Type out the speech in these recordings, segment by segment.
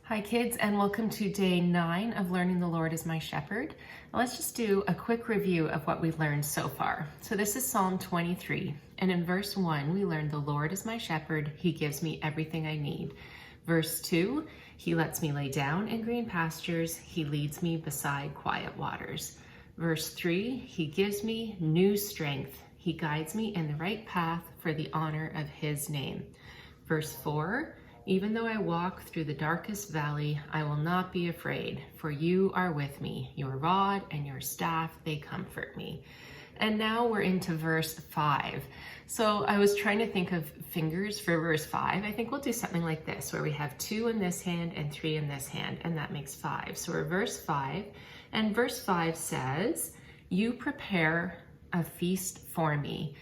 Hi kids, and welcome to day 9 of Learning the Lord is My Shepherd. Let's just do a quick review of what we've learned so far. So this is Psalm 23, and in verse 1 we learned the Lord is my shepherd, he gives me everything I need. Verse 2, he lets me lay down in green pastures, he leads me beside quiet waters. Verse 3, he gives me new strength, he guides me in the right path for the honor of his name. Verse 4, even though I walk through the darkest valley, I will not be afraid, for you are with me. Your rod and your staff, they comfort me. And now we're into verse 5. So I was trying to think of fingers for verse 5. I think we'll do something like this, where we have 2 in this hand and 3 in this hand, and that makes 5. So we're verse 5, and verse 5 says, you prepare a feast for me,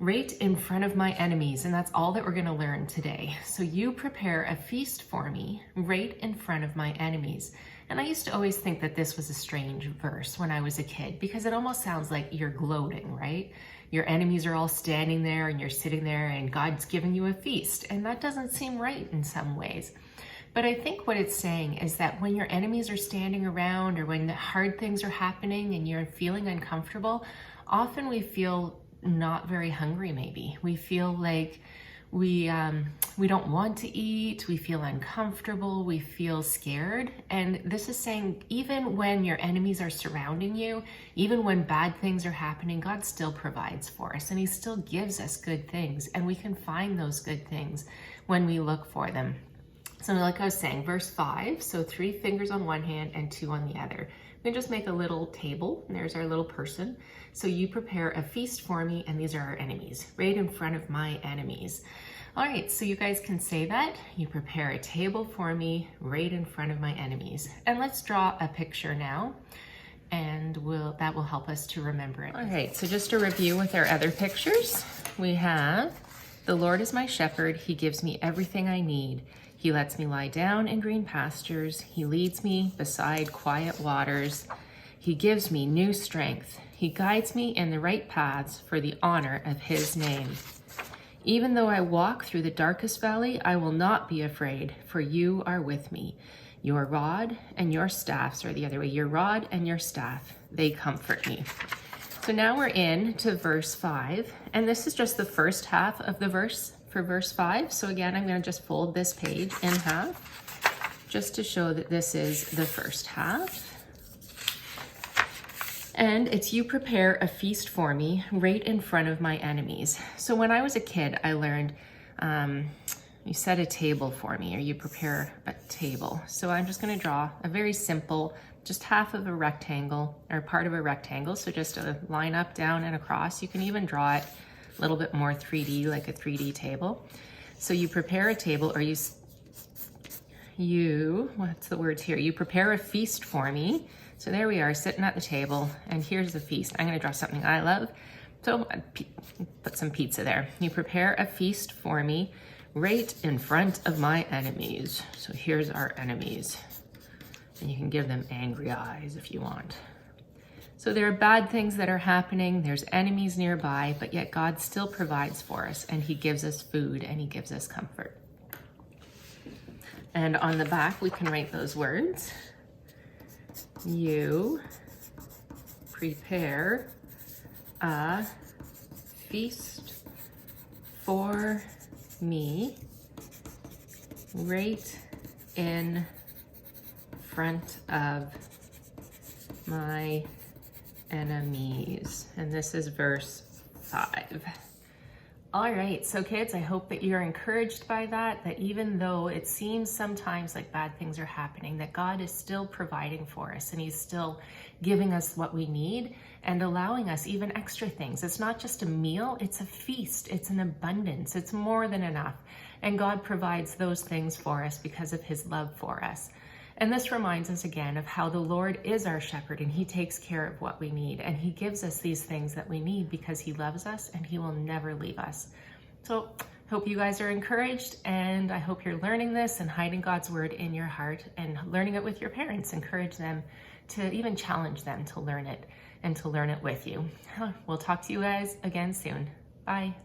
right in front of my enemies. And that's all that we're going to learn today. So you prepare a feast for me right in front of my enemies. And I used to always think that this was a strange verse when I was a kid, because it almost sounds like you're gloating, right? Your enemies are all standing there and you're sitting there and God's giving you a feast. And that doesn't seem right in some ways. But I think what it's saying is that when your enemies are standing around, or when the hard things are happening and you're feeling uncomfortable, often we feel not very hungry. Maybe we feel like we don't want to eat, we feel uncomfortable, we feel scared. And this is saying, even when your enemies are surrounding you, even when bad things are happening, God still provides for us, and he still gives us good things, and we can find those good things when we look for them. So like I was saying, verse 5, so 3 fingers on one hand and 2 on the other. We can just make a little table, and there's our little person. So you prepare a feast for me, and these are our enemies, right in front of my enemies. All right, so you guys can say that. You prepare a table for me right in front of my enemies. And let's draw a picture now, and that will help us to remember it. All right, so just a review with our other pictures. We have, the Lord is my shepherd, he gives me everything I need. He lets me lie down in green pastures. He leads me beside quiet waters. He gives me new strength. He guides me in the right paths for the honor of his name. Even though I walk through the darkest valley, I will not be afraid, for you are with me. Your rod and your staff, or the other way, your rod and your staff, they comfort me. So now we're in to verse 5, and this is just the first half of the verse for verse 5. So again, I'm going to just fold this page in half just to show that this is the first half. And it's, you prepare a feast for me right in front of my enemies. So when I was a kid, I learned you set a table for me, or you prepare a table. So I'm just going to draw a very simple, just half of a rectangle, or part of a rectangle. So just a line up, down, and across. You can even draw it a little bit more 3D, like a 3D table. So you prepare a table, or what's the words here? You prepare a feast for me. So there we are, sitting at the table, and here's the feast. I'm gonna draw something I love. So put some pizza there. You prepare a feast for me right in front of my enemies. So here's our enemies. And you can give them angry eyes if you want. So there are bad things that are happening, there's enemies nearby, but yet God still provides for us, and he gives us food, and he gives us comfort. And on the back, we can write those words. You prepare a feast for me right in front of my enemies. And this is verse 5. All right, so kids, I hope that you're encouraged by that even though it seems sometimes like bad things are happening, that God is still providing for us, and he's still giving us what we need and allowing us even extra things. It's not just a meal, it's a feast, it's an abundance, it's more than enough. And God provides those things for us because of his love for us. And this reminds us again of how the Lord is our shepherd, and he takes care of what we need, and he gives us these things that we need because he loves us and he will never leave us. So hope you guys are encouraged, and I hope you're learning this and hiding God's word in your heart and learning it with your parents. Encourage them to even challenge them to learn it and to learn it with you. We'll talk to you guys again soon. Bye.